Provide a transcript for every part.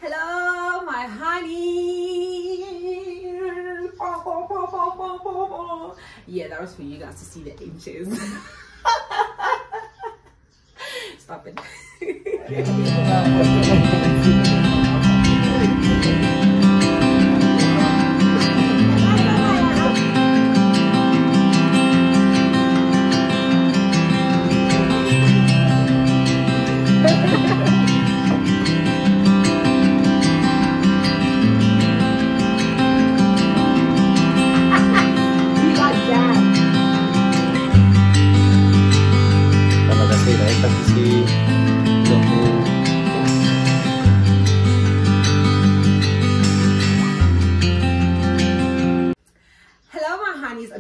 Hello, my honey. Yeah, that was for you guys to see the inches. Stop it.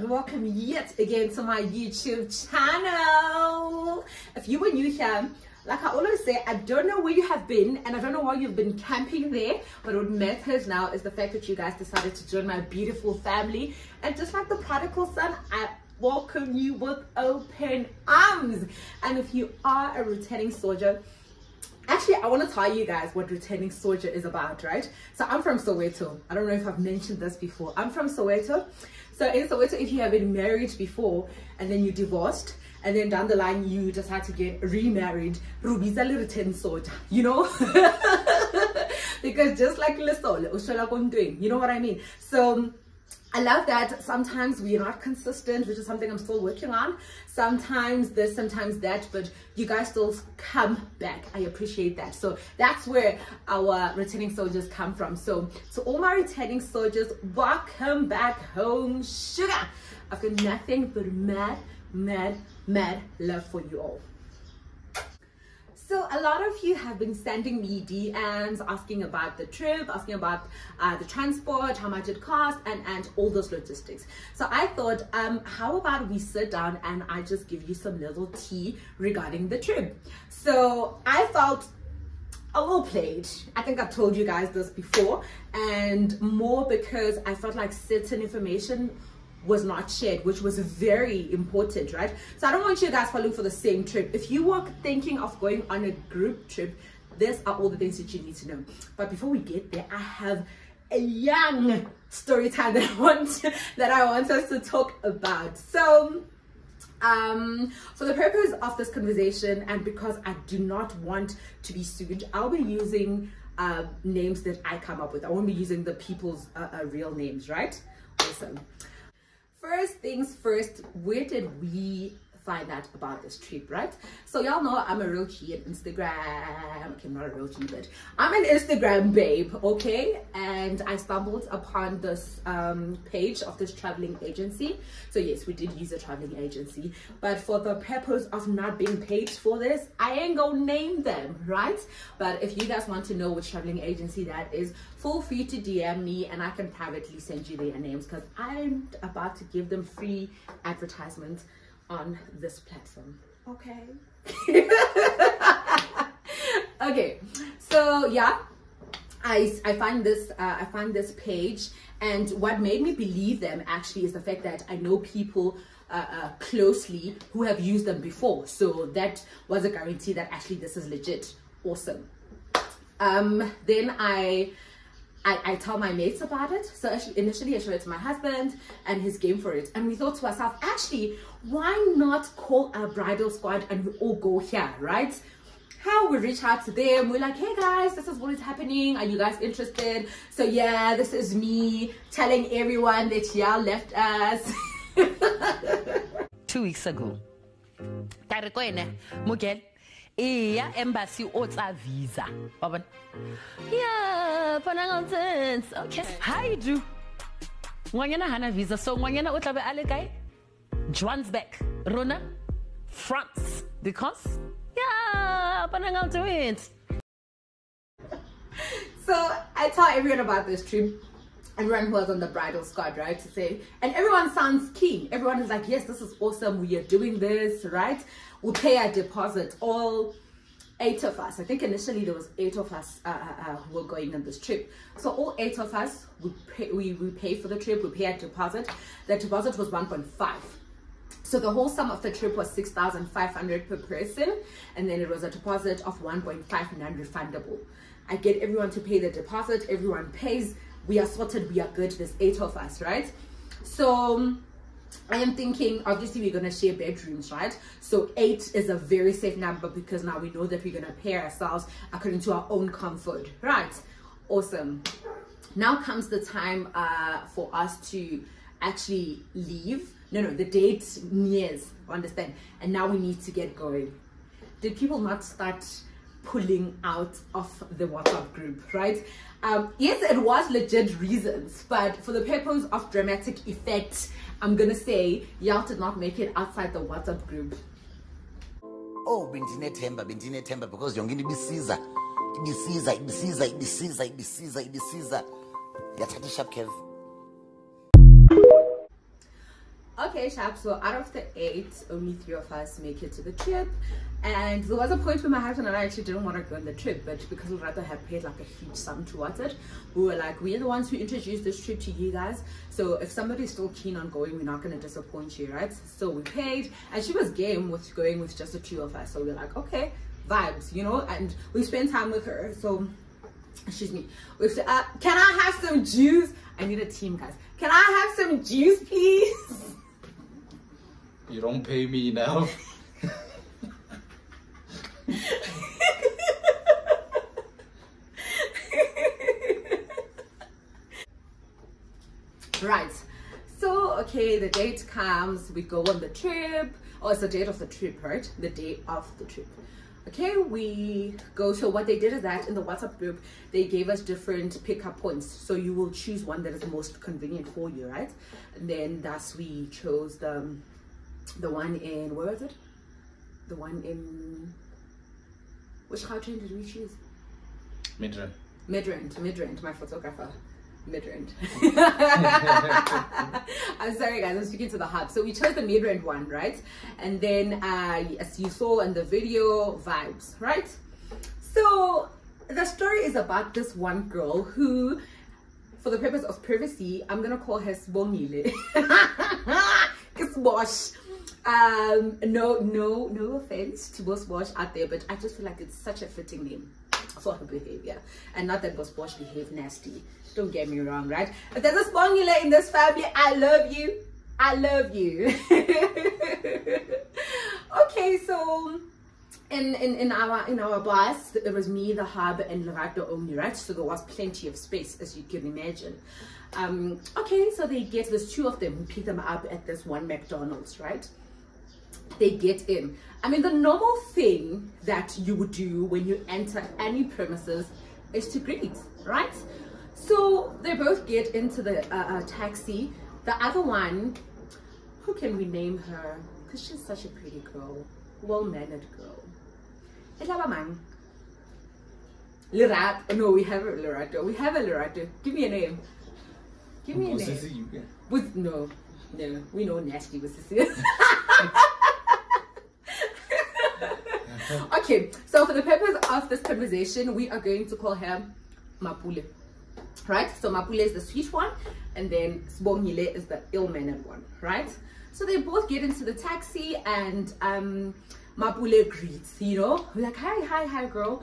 Welcome yet again to my YouTube channel. If you were new here, like I always say, I don't know where you have been and I don't know why you've been camping there, but what matters now is the fact that you guys decided to join my beautiful family. And just like the prodigal son, I welcome you with open arms. And if you are a returning soldier, actually, I want to tell you guys what returning soldier is about, right? So I'm from Soweto. I don't know if I've mentioned this before. I'm from Soweto. So in Soweto, if you have been married before and then you divorced and then down the line you decide to get remarried, Rubi's a returning soldier, you know? Because just like Lesole, you know what I mean? So I love that sometimes we are not consistent, which is something I'm still working on. Sometimes this, sometimes that, but you guys still come back. I appreciate that. So that's where our returning soldiers come from. So to all my returning soldiers, welcome back home, sugar. I've got nothing but mad love for you all. So a lot of you have been sending me DMs asking about the trip, asking about the transport, how much it cost, and all those logistics. So I thought, how about we sit down and I just give you some little tea regarding the trip. So I felt a little played. I think I've told you guys this before, and more because I felt like certain information was not shared, which was very important, right? So I don't want you guys falling for the same trip. If you were thinking of going on a group trip, these are all the things that you need to know. But before we get there, I have a young story time that I want us to talk about. So for the purpose of this conversation, and because I do not want to be sued, I'll be using names that I come up with. I won't be using the people's real names, right? Awesome. First things first, where did we find out about this trip, right? So y'all know I'm a real G on Instagram. Okay, I'm not a real G, but I'm an Instagram babe, okay? And I stumbled upon this page of this traveling agency. So yes, we did use a traveling agency, but for the purpose of not being paid for this, I ain't gonna name them, right? But if you guys want to know which traveling agency that is, feel free to DM me and I can privately send you their names, because I'm about to give them free advertisements on this platform. Okay. Okay, so yeah, I find this page, and what made me believe them actually is the fact that I know people closely who have used them before, so that was a guarantee that actually this is legit. Awesome. Then I tell my mates about it. So initially I showed it to my husband and he's game for it, and we thought to ourselves, actually, why not call a bridal squad and we all go here, right? How we reach out to them, we're like, hey guys, this is what is happening, are you guys interested? So yeah, this is me telling everyone that y'all left us 2 weeks ago. Mugel, yeah, embassy ota visa. Yeah, okay. Hi, do. Ngwanyana hana visa, so ngwanyana o tla be ale kae? Johannesburg, Rona, France, because yeah, do it. So I tell everyone about this trip, everyone who was on the bridal squad, right, to say, and everyone sounds keen. Everyone is like, yes, this is awesome, we are doing this, right? We'll pay our deposit, all 8 of us. I think initially there was 8 of us who were going on this trip. So all 8 of us, we pay for the trip, we pay our deposit. The deposit was 1.5. So the whole sum of the trip was 6,500 per person, and then it was a deposit of 1.5 non-refundable. I get everyone to pay the deposit, everyone pays, we are sorted, we are good, there's 8 of us, right? So I am thinking, obviously we're gonna share bedrooms, right? So 8 is a very safe number because now we know that we're gonna pair ourselves according to our own comfort, right? Awesome. Now comes the time for us to actually leave. No, the date nears, understand? And now we need to get going. Did people not start pulling out of the WhatsApp group, right? Yes, it was legit reasons, but for the purpose of dramatic effect, I'm gonna say y'all did not make it outside the WhatsApp group. Oh, bendine temba because yongini ibisiza yathatha sharp Kev. Okay, sharp. So out of the 8, only 3 of us make it to the trip. And there was a point where my husband and I actually didn't want to go on the trip, but because we'd rather have paid like a huge sum towards it, we were like, we're the ones who introduced this trip to you guys. So if somebody's still keen on going, we're not going to disappoint you, right? So we paid, and she was game with going with just the 2 of us. So we're like, okay, vibes, you know, and we spent time with her. So, excuse me, we said, can I have some juice? I need a team, guys. Can I have some juice, please? You don't pay me enough. Right. So, okay, the date comes, we go on the trip. Oh, it's the date of the trip, right? The day of the trip. Okay, we go. So what they did is that in the WhatsApp group, they gave us different pickup points. So you will choose one that is most convenient for you, right? And then thus we chose the one in, where was it? The one in, which Gautrain did we choose? Midrand, my photographer. Midrand. I'm sorry guys, I'm speaking to the hub. So we chose the Midrand one, right? And then as you saw in the video, vibes, right? So the story is about this one girl who, for the purpose of privacy, I'm gonna call her Sbongile. Kisbosh. No offense to Boss Bosch out there, but I just feel like it's such a fitting name for her behavior. And not that Boss Bosch behave nasty, don't get me wrong, right? If there's a Spongula in this family, I love you. Okay, so in our bus, it was me, the hub, and Lerato only, right? So there was plenty of space, as you can imagine. Okay, so there's 2 of them who pick them up at this one McDonald's, right? They get in. I mean, the normal thing that you would do when you enter any premises is to greet, right? So they both get into the taxi. The other one, who can we name her? Because she's such a pretty girl, well-mannered girl. Lerato. No, we have a Lerato. Give me a name. Give me a name. With no, we know nasty with Cecilia. Okay, so for the purpose of this conversation, we are going to call her Mapule, right? So Mapule is the sweet one, and then Sbongile is the ill-mannered one, right? So they both get into the taxi, and Mapule greets, you know, like, hi girl.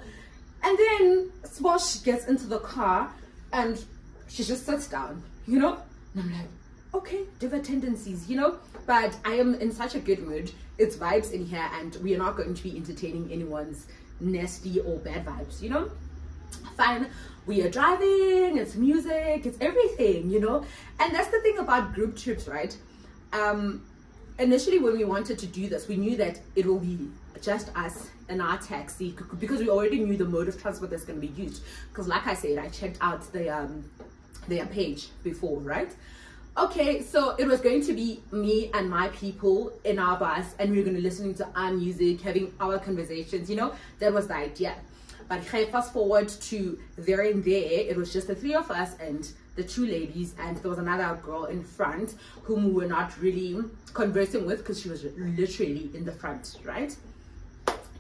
And then Sbosh gets into the car, and she just sits down, you know, and I'm like, okay, different tendencies, you know, but I am in such a good mood. It's vibes in here, and we are not going to be entertaining anyone's nasty or bad vibes, you know. Fine, we are driving, it's music, it's everything, you know. And that's the thing about group trips, right? Initially when we wanted to do this, we knew that it will be just us in our taxi, because we already knew the mode of transport that's going to be used, because like I said, I checked out their page before, right? Okay, so it was going to be me and my people in our bus, and we were going to be listening to our music, having our conversations, you know. That was the idea. But fast forward to there and there, it was just the 3 of us and the 2 ladies, and there was another girl in front whom we were not really conversing with because she was literally in the front, right?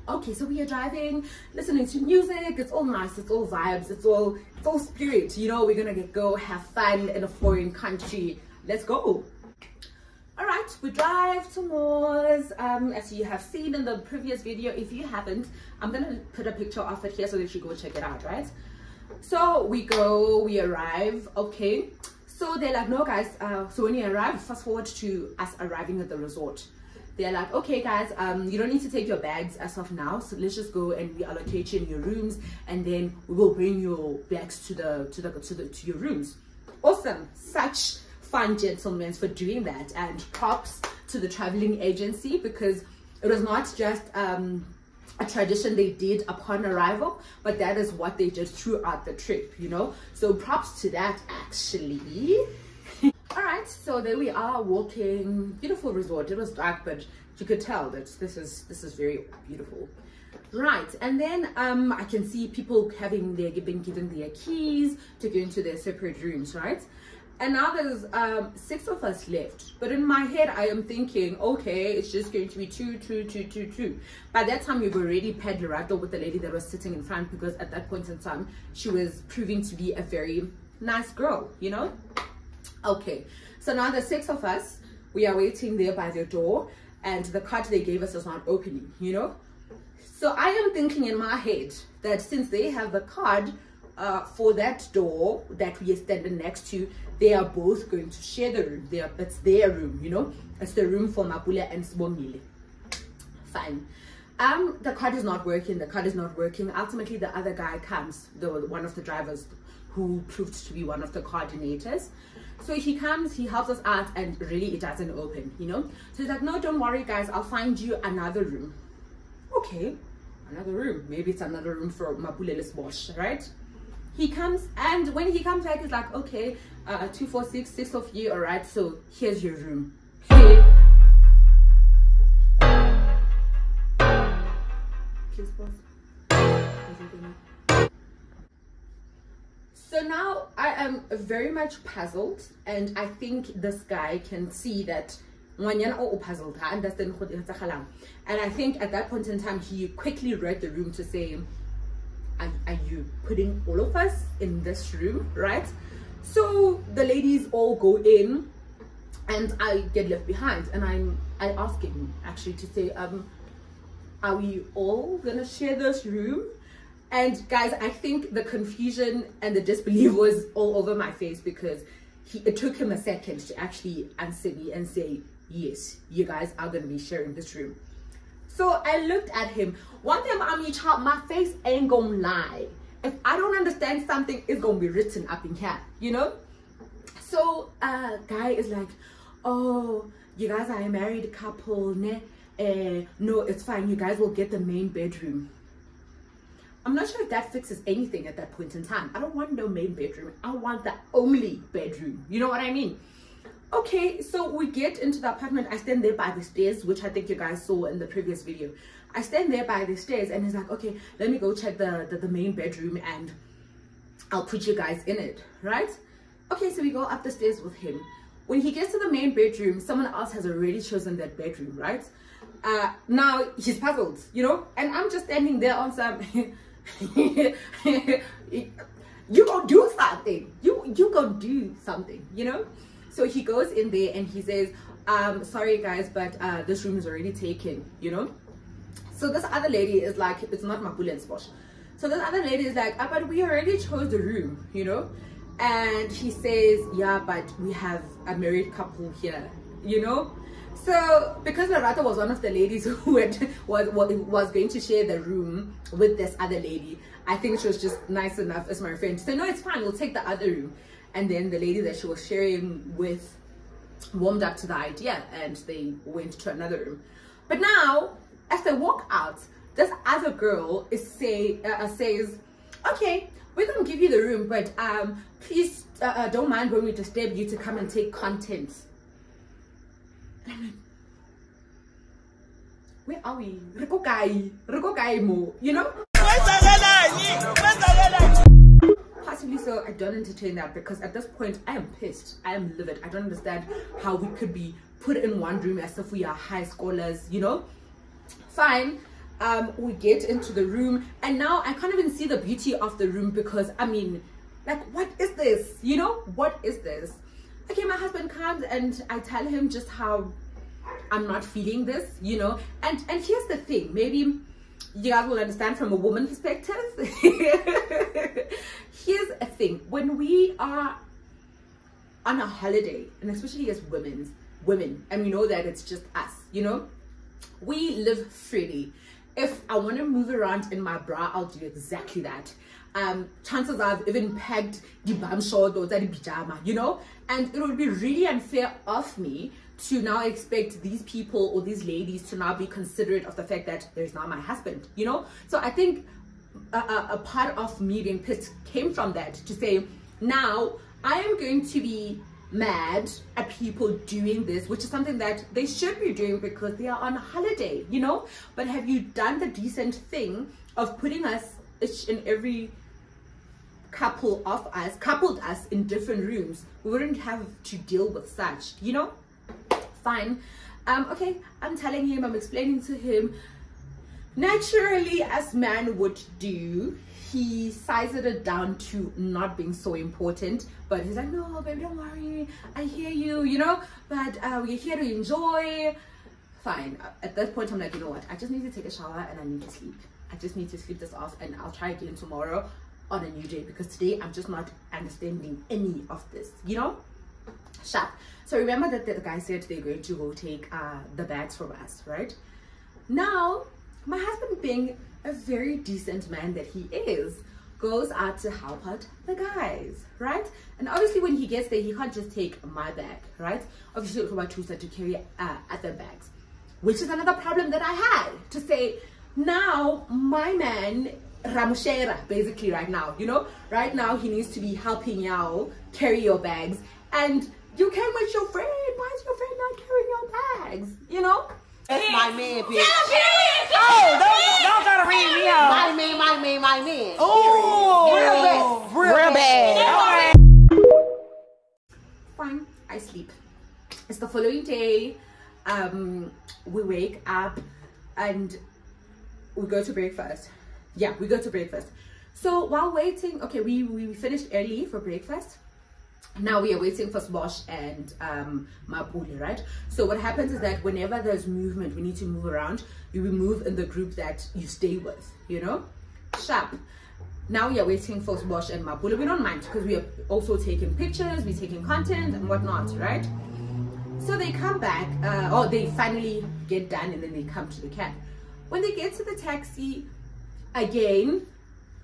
Okay, so we are driving, listening to music. It's all nice, it's all vibes, it's all spirit, you know. We're gonna go have fun in a foreign country. Let's go. All right, we drive to Moors, as you have seen in the previous video. If you haven't, I'm gonna put a picture of it here so that you go check it out, right? So we arrive, okay. So they're like, no guys, so when you arrive, fast forward to us arriving at the resort. They're like, okay guys, you don't need to take your bags as of now, so let's just go and reallocate you in your rooms, and then we will bring your bags to your rooms. Awesome. Such fun gentlemen for doing that, and props to the traveling agency, because it was not just a tradition they did upon arrival, but that is what they did throughout the trip, you know. So props to that actually. All right, so there we are walking. Beautiful resort. It was dark, but you could tell that this is very beautiful. Right, and then I can see people been given their keys to go into their separate rooms, right? And now there's 6 of us left, but in my head I am thinking, okay, it's just going to be two. By that time you've already paired Lerato with the lady that was sitting in front, because at that point in time she was proving to be a very nice girl, you know. Okay, so now the 6 of us, we are waiting there by the door, and the card they gave us is not opening, you know. So I am thinking in my head that since they have the card for that door that we are standing next to, they are both going to share the room. It's their room, you know. It's the room for Mapula and Sibongile. Fine. The card is not working. Ultimately, the other guy comes, one of the drivers who proved to be one of the coordinators. So he comes, he helps us out, and really it doesn't open, you know. So he's like, no, don't worry guys, I'll find you another room. Okay, another room. Maybe it's another room for Mapulele's Bosch, right? He comes, and when he comes back, he's like, okay, 246, 6 of you, all right, so here's your room. Hey. Please pause. So now I am very much puzzled, and I think this guy can see that puzzled, and I think at that point in time he quickly read the room to say, are you putting all of us in this room, right? So the ladies all go in, and I get left behind, and I ask him actually to say, are we all gonna share this room? And guys, I think the confusion and the disbelief was all over my face, because it took him a second to actually answer me and say, yes, you guys are gonna be sharing this room. So I looked at him. One thing about me, child, my face ain't gonna lie. If I don't understand something, it's gonna be written up in here, you know. So guy is like, oh, you guys are a married couple, ne? No, it's fine, you guys will get the main bedroom. I'm not sure if that fixes anything at that point in time. I don't want no main bedroom. I want the only bedroom. You know what I mean? Okay, so we get into the apartment. I stand there by the stairs, which I think you guys saw in the previous video. I stand there by the stairs, and he's like, okay, let me go check the main bedroom, and I'll put you guys in it, right? Okay, so we go up the stairs with him. When he gets to the main bedroom, someone else has already chosen that bedroom, right? Now he's puzzled, you know, and I'm just standing there on some you gonna do something, you gonna do something, you know. So he goes in there and he says, sorry guys, but this room is already taken, you know. So this other lady is like, it's not Mapulen's Bosch. So this other lady is like, but we already chose the room, you know. And he says, yeah, but we have a married couple here, you know. So because Lerato was one of the ladies who was going to share the room with this other lady, I think she was just nice enough as my friend to say, no, it's fine, we'll take the other room. And then the lady that she was sharing with warmed up to the idea, and they went to another room. But now, as they walk out, this other girl says, okay, we're gonna give you the room, but please don't mind when we disturb you to come and take content. And I'm like, where are we? You know? Possibly so, I don't entertain that, because at this point I am pissed, I am livid. I don't understand how we could be put in one room as if we are high scholars, you know. Fine. We get into the room, and now I can't even see the beauty of the room, because I mean, like, what is this, you know? What is this? Okay, my husband comes and I tell him just how I'm not feeling this, you know. And here's the thing, maybe you guys will understand from a woman perspective. Here's a thing: when we are on a holiday, and especially as women, and we know that it's just us, you know, we live freely. If I want to move around in my bra, I'll do exactly that. Chances are I've even packed the bum short or the pajama, you know, and it would be really unfair of me to now expect these people or these ladies to now be considerate of the fact that there's not my husband, you know. So I think a part of me being pissed came from that, to say, now I am going to be mad at people doing this, which is something that they should be doing because they are on holiday, you know. But have you done the decent thing of putting us, each and every coupled us in different rooms? We wouldn't have to deal with such, you know. Fine. Okay, I'm telling him, I'm explaining to him, naturally, as man would do, he sizes it down to not being so important, but he's like, no baby, don't worry, I hear you, you know, but we're here to enjoy. Fine. At that point I'm like, you know what, I just need to take a shower and I need to sleep. I just need to sleep this off, and I'll try again tomorrow on a new day, because today I'm just not understanding any of this, you know. Sharp. So remember that the guy said they're going to go take the bags from us, right? Now my husband, being a very decent man that he is, goes out to help out the guys, right? And obviously when he gets there, he can't just take my bag, right? Obviously it's my two-set to carry other bags, which is another problem that I had, to say, now my man Ramushera, basically right now, you know, right now he needs to be helping y'all carry your bags, and you came with your friend. Why is your friend not carrying your bags, you know? That's my man, bitch. Oh, don't try to read me out. My man. Oh, real bad. Fine, I sleep. It's the following day. We wake up and we go to breakfast. Yeah, we go to breakfast. So while waiting, okay, we finished early for breakfast. Now we are waiting for Sbosh and Mapule, right? So what happens is that whenever there's movement, we need to move around, you will move in the group that you stay with, you know. Sharp. Now we are waiting for Sbosh and Mapule. We don't mind, because we are also taking pictures, we're taking content and whatnot, right? So they come back, or they finally get done, and then they come to the camp. When they get to the taxi, again,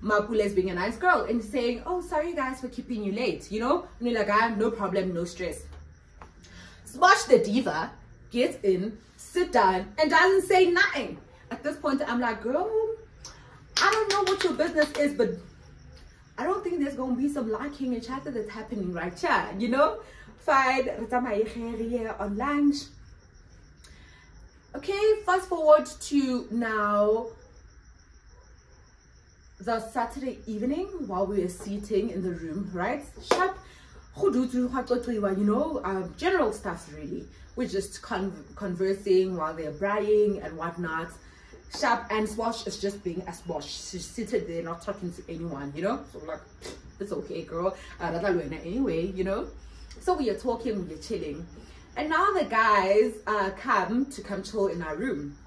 Mapule is being a nice girl and saying, oh, sorry guys for keeping you late, you know. And you're like, no problem, no stress. Sbosh the diva gets in, sit down, and doesn't say nothing. At this point, I'm like, girl, I don't know what your business is, but I don't think there's going to be some liking each other that's happening right here, you know. Fine, on lunch. Okay, fast forward to now the Saturday evening, while we were sitting in the room, right? Sharp, you know, general stuff really. We're just conversing while they're braaiing and whatnot. Sharp, and Sbosh is just being a Sbosh. She's seated there, not talking to anyone, you know. So like, it's okay, girl. Anyway, you know. So we are talking, we are chilling, and now the guys come chill in our room.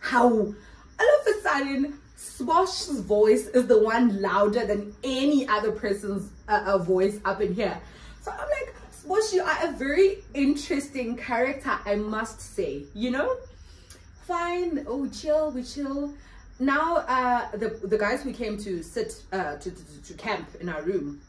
How all of a sudden Sbosh's voice is the one louder than any other person's voice up in here. So I'm like, Sbosh, you are a very interesting character, I must say, you know. Fine, oh, we chill. Now the guys who came to sit to camp in our room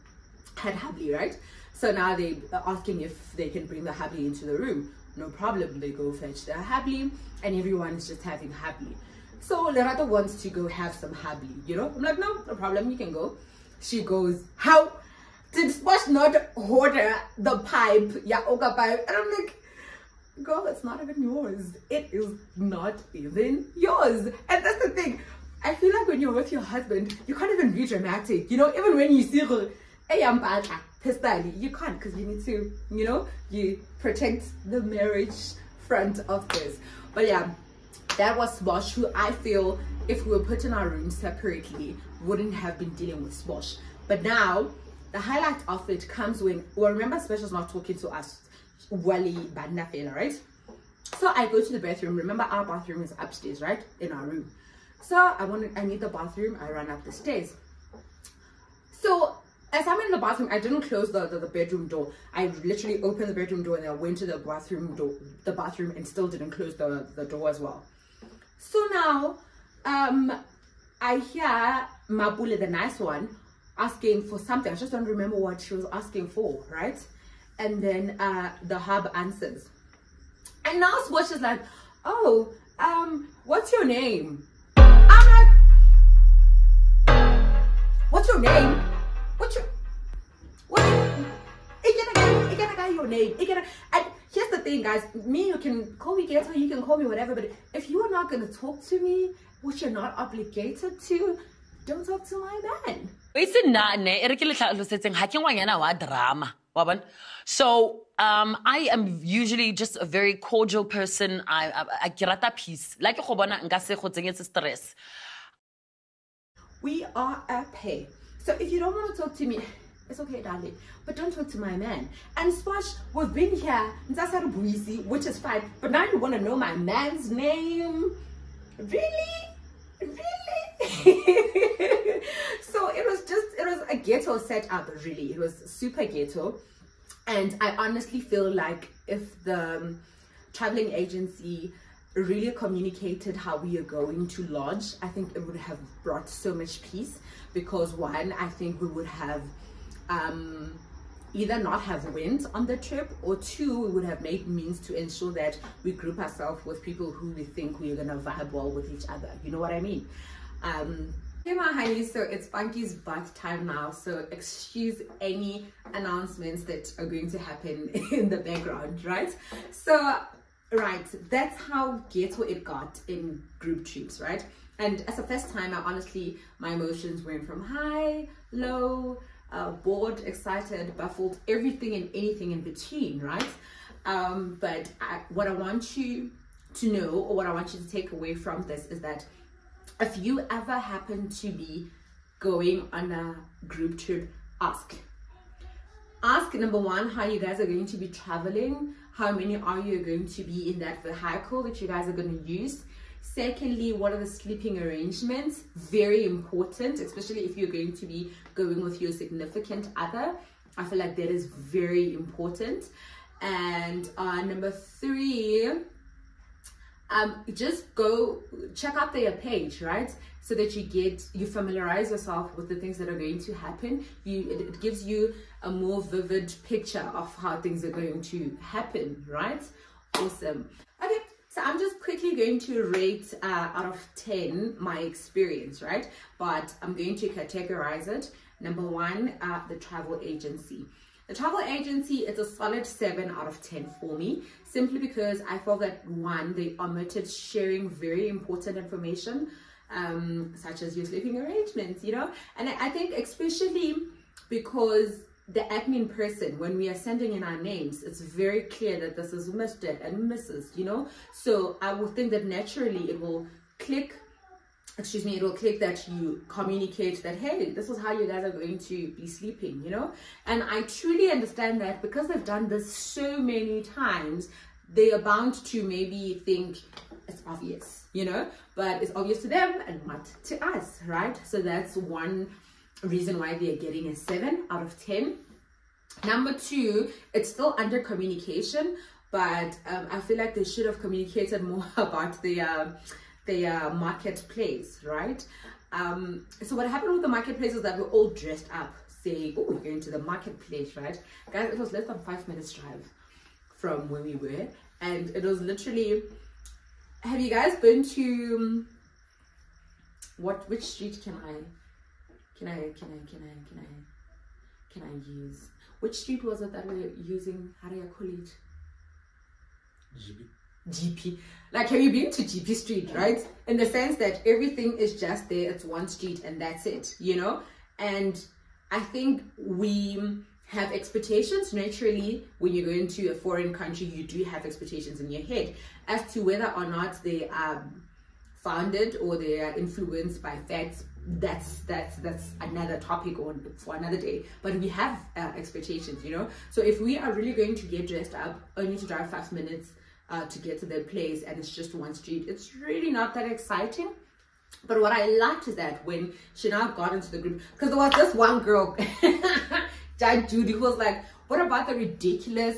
had hubby, right? So now they are asking if they can bring the hubby into the room. No problem, they go fetch their hubby, and everyone is just having hubby. So Lerato wants to go have some hubby, you know. I'm like, no problem, you can go. She goes, how did Sbosh not order the pipe? Yeah, oka pipe. And I'm like, girl, it's not even yours. It is not even yours. And that's the thing. I feel like when you're with your husband, you can't even be dramatic, you know. Even when you see her, hey, I'm bad, you can't, because you need to, you know, you protect the marriage front of this. But yeah, that was Sbosh, who I feel, if we were put in our rooms separately, wouldn't have been dealing with Sbosh. But now the highlight of it comes when, well, remember Sbosh not talking to us, Wally Bandafela, right? So I go to the bathroom. Remember, our bathroom is upstairs, right, in our room. So I need the bathroom. I run up the stairs. So as I'm in the bathroom, I didn't close the bedroom door. I literally opened the bedroom door and I went to the bathroom and still didn't close the door as well. So now I hear Mabule, the nice one, asking for something. I just don't remember what she was asking for, right? And then the hub answers. And now Swatch is like, oh, what's your name? I'm like, what's your name? Your name. And here's the thing, guys. Me, you can call me Ghetto, you can call me whatever, but if you are not going to talk to me, which you're not obligated to, don't talk to my man. So I am usually just a very cordial person. I kirata peace. Like stress. We are a pair. So if you don't want to talk to me, it's okay, darling, but don't talk to my man. And Swatch, we've been here, which is fine, but now you want to know my man's name? Really? So it was a ghetto setup, really. It was super ghetto. And I honestly feel like if the traveling agency really communicated how we are going to lodge, I think it would have brought so much peace, because one, I think we would have either not have wind on the trip, or two, we would have made means to ensure that we group ourselves with people who we think we're gonna vibe well with each other. You know what I mean? Hey my honeys, so it's Funky's bath time now, so excuse any announcements that are going to happen in the background, right? So right, that's how ghetto it got in group trips, right? And as a first time, honestly, my emotions went from high, low, bored, excited, baffled, everything and anything in between, right? But what I want you to know, or what I want you to take away from this, is that if you ever happen to be going on a group trip, ask, number one, how you guys are going to be traveling, how many are you going to be in that vehicle that you guys are going to use. Secondly, what are the sleeping arrangements? Very important, especially if you're going to be going with your significant other. I feel like that is very important. And number three, just go check out their page, right? So that you familiarize yourself with the things that are going to happen. It gives you a more vivid picture of how things are going to happen, right? Awesome. Okay, so I'm just quickly going to rate out of 10 my experience, right? But I'm going to categorize it. Number one, the travel agency. The travel agency is a solid 7 out of 10 for me, simply because I felt that, one, they omitted sharing very important information, such as your sleeping arrangements, you know? And I think especially because the admin person, when we are sending in our names, it's very clear that this is Mr. and Mrs., you know? So I would think that naturally it will click that you communicate that, hey, this is how you guys are going to be sleeping, you know? And I truly understand that because they've done this so many times, they are bound to maybe think it's obvious, you know? But it's obvious to them and not to us, right? So that's one reason why they're getting a 7 out of 10. Number two, it's still under communication, but I feel like they should have communicated more about their marketplace, right? So what happened with the marketplace is that we're all dressed up saying, oh, we're going to the marketplace, right? Guys, it was less than 5 minutes drive from where we were, and it was literally, have you guys been to which street can I use? Which street was it that we're using? How do I call it? GP. Like, have you been to GP Street, right? In the sense that everything is just there, it's one street and that's it, you know? And I think we have expectations naturally. When you go into a foreign country, you do have expectations in your head as to whether or not they are founded or they are influenced by facts. That's another topic for another day, but we have expectations, you know? So if we are really going to get dressed up only to drive 5 minutes to get to their place and it's just one street, it's really not that exciting. But what I liked is that when she now got into the group, because there was this one girl, Judge Judy, who was like, what about the ridiculous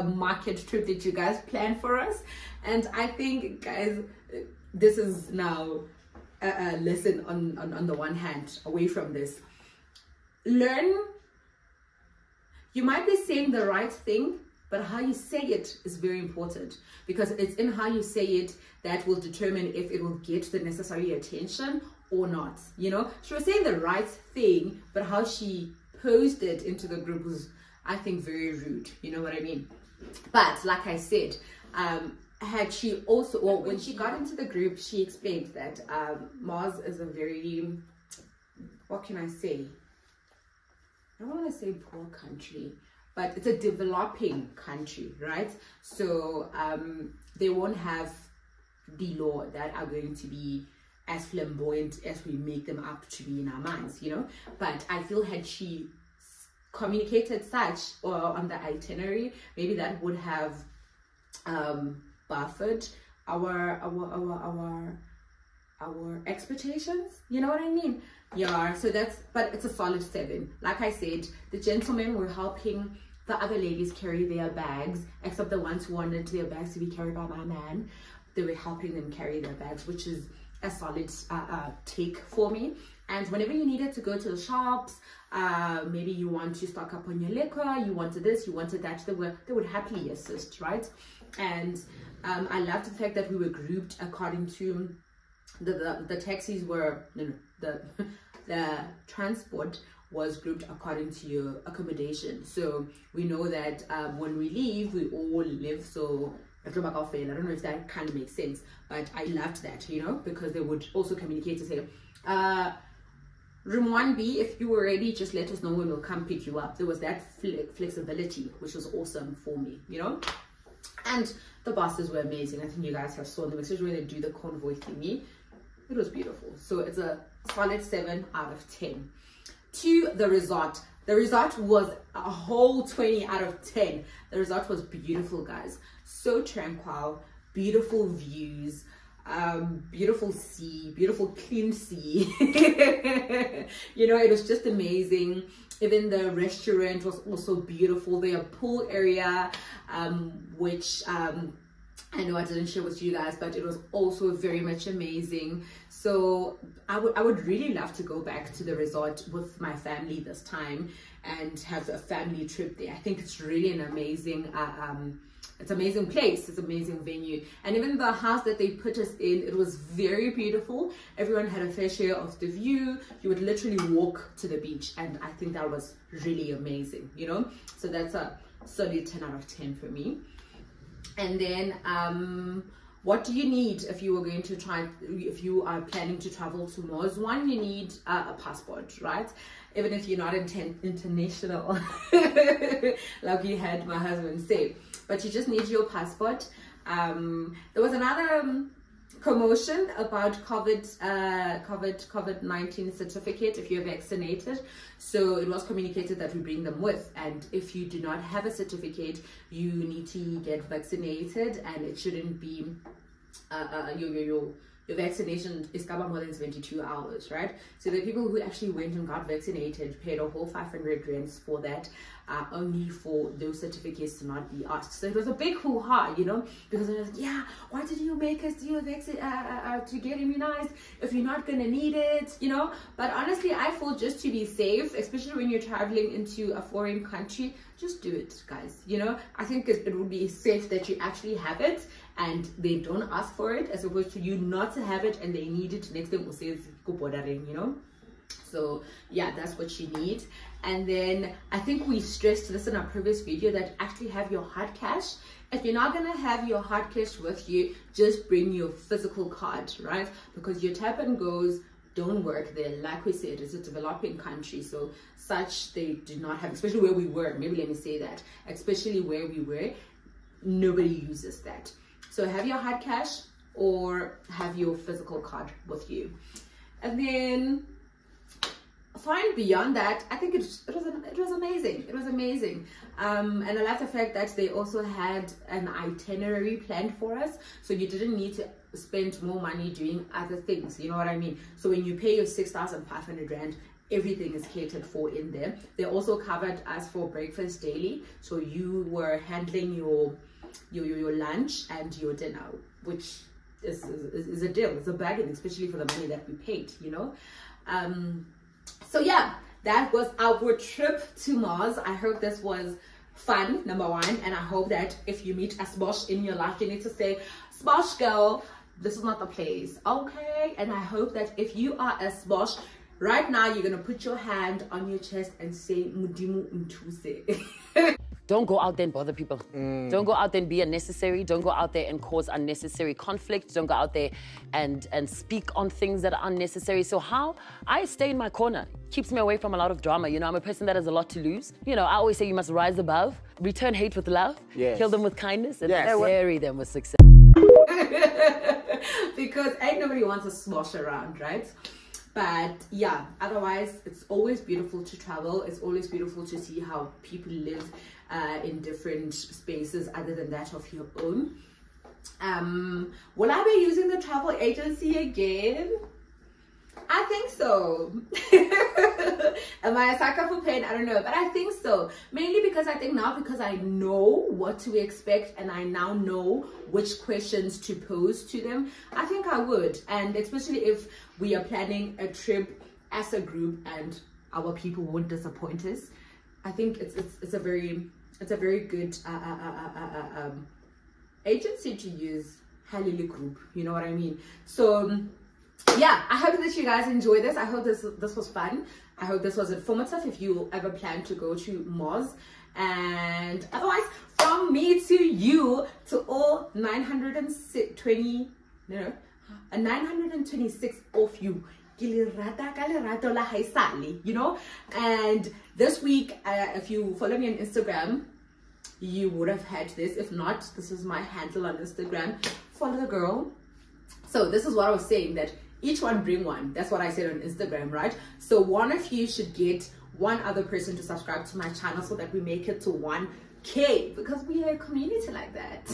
market trip that you guys planned for us? And I think, guys, this is now a lesson on the one hand, away from this. Learn, you might be saying the right thing, but how you say it is very important, because it's in how you say it that will determine if it will get the necessary attention or not. You know, she was saying the right thing, but how she posed it into the group was, I think, very rude. You know what I mean? But like I said, had she also, well, when she got into the group, she explained that Mars is a very, what can I say? I don't want to say poor country, but it's a developing country, right? So they won't have the law that are going to be as flamboyant as we make them up to be in our minds, you know. But I feel had she communicated such or on the itinerary, maybe that would have buffered our expectations, you know what I mean? Yeah, so that's, but it's a solid 7. Like I said, the gentlemen were helping the other ladies carry their bags, except the ones who wanted their bags to be carried by my man. They were helping them carry their bags, which is a solid take for me. And whenever you needed to go to the shops, maybe you want to stock up on your liquor, you wanted this, you wanted that, they would happily assist, right? And I love the fact that we were grouped according to the taxis were, the transport was grouped according to your accommodation. So we know that when we leave, we all live, so I don't know if that kind of makes sense, but I loved that, you know, because they would also communicate to say, room 1B, if you were ready, just let us know when we'll come pick you up. There was that flexibility, which was awesome for me, you know. And the buses were amazing. I think you guys have saw them, especially when they do the convoy thingy. It was beautiful. So it's a solid 7 out of 10. To the resort. The resort was a whole 20 out of 10. The resort was beautiful, guys. So tranquil, beautiful views, beautiful sea, beautiful clean sea. You know, it was just amazing. Even the restaurant was also beautiful. Their pool area, which I know I didn't share with you guys, but it was also very much amazing. So I would really love to go back to the resort with my family this time and have a family trip there. I think it's really an amazing it's an amazing place, it's an amazing venue. And even the house that they put us in, it was very beautiful. Everyone had a fair share of the view. You would literally walk to the beach, and I think that was really amazing, you know. So that's a solid 10 out of 10 for me. And then what do you need if you are going to if you are planning to travel to Mars? One, you need a passport, right? Even if you're not international, like you had my husband say, but you just need your passport. There was another commotion about COVID-19 certificate if you're vaccinated. So it was communicated that we bring them with, and if you do not have a certificate, you need to get vaccinated, and it shouldn't be your vaccination is covered more than 72 hours, right? So the people who actually went and got vaccinated paid a whole 500 rands for that, only for those certificates to not be asked. So it was a big hoo-ha, you know, because it was, yeah, why did you make us do a vaccine to get immunized if you're not gonna need it, you know? But honestly, I feel just to be safe, especially when you're traveling into a foreign country, just do it, guys, you know. I think it would be safe that you actually have it and they don't ask for it, as opposed to you not to have it and they need it next time, you know. So yeah, that's what you need. And then I think we stressed this in our previous video, that actually have your hard cash. If you're not gonna have your hard cash with you, just bring your physical card, right? Because your tap and goes don't work there. Like we said, it's a developing country, so such they do not have, especially where we were, maybe let me say that, especially where we were, nobody uses that. So have your hard cash or have your physical card with you. And then fine, beyond that, I think it was amazing. It was amazing. And I love the fact that they also had an itinerary planned for us, so you didn't need to spend more money doing other things, you know what I mean? So when you pay your 6,500 rand, everything is catered for in there. They also covered us for breakfast daily, so you were handling your lunch and your dinner, which is a deal. It's a bargain, especially for the money that we paid, you know. So yeah, that was our trip to Mars. I hope this was fun, number one, and I hope that if you meet a smosh in your life, you need to say, smosh girl, this is not the place, okay? And I hope that if you are a smosh right now, you're gonna put your hand on your chest and say Mudimu Ntuse. Don't go out there and bother people. Don't go out there and be unnecessary. Don't go out there and cause unnecessary conflict. Don't go out there and speak on things that are unnecessary. So how I stay in my corner keeps me away from a lot of drama. You know, I'm a person that has a lot to lose. You know, I always say you must rise above, return hate with love, kill them with kindness, and bury them with success. Because ain't nobody wants to smosh around, right? But yeah, otherwise, it's always beautiful to travel. It's always beautiful to see how people live in different spaces other than that of your own. Will I be using the travel agency again? I think so. Am I a sucker for pain? I don't know, but I think so. Mainly because I think now, because I know what to expect and I now know which questions to pose to them, I think I would. And especially if we are planning a trip as a group and our people won't disappoint us, I think it's a very good agency to use. Halili group, you know what I mean? So yeah, I hope that you guys enjoy this. I hope this was fun. I hope this was informative if you ever plan to go to Mars. And otherwise, from me to you, to all 926 of you, you know. And this week, if you follow me on Instagram, you would have had this. If not, this is my handle on Instagram. Follow the girl. So this is what I was saying, that each one bring one. That's what I said on Instagram, right? So one of you should get one other person to subscribe to my channel so that we make it to 1K, because we are a community like that.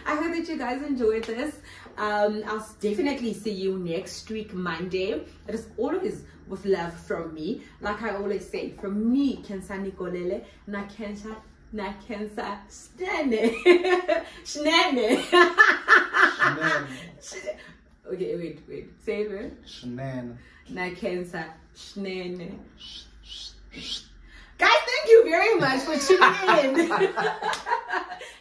I hope that you guys enjoyed this. I'll definitely see you next week, Monday. It is always with love from me. Like I always say, from me, Kensa Nikolele, na Kensa Snene. Snene. Okay, wait. Say it, man. Shnane. Na Kensa Snene. Guys, thank you very much for tuning in.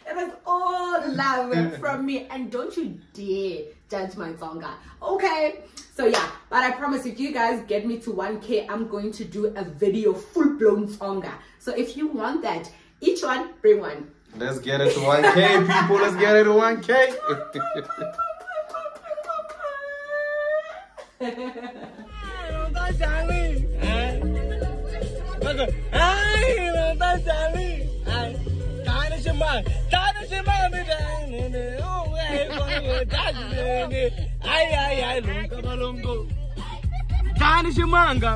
It was all love from me, and don't you dare judge my Tsonga, okay? So yeah, but I promise if you guys get me to 1K, I'm going to do a video full-blown Tsonga. So if you want that, each one bring one. Let's get it to 1K, people. Let's get it to 1K. Tani shimanga.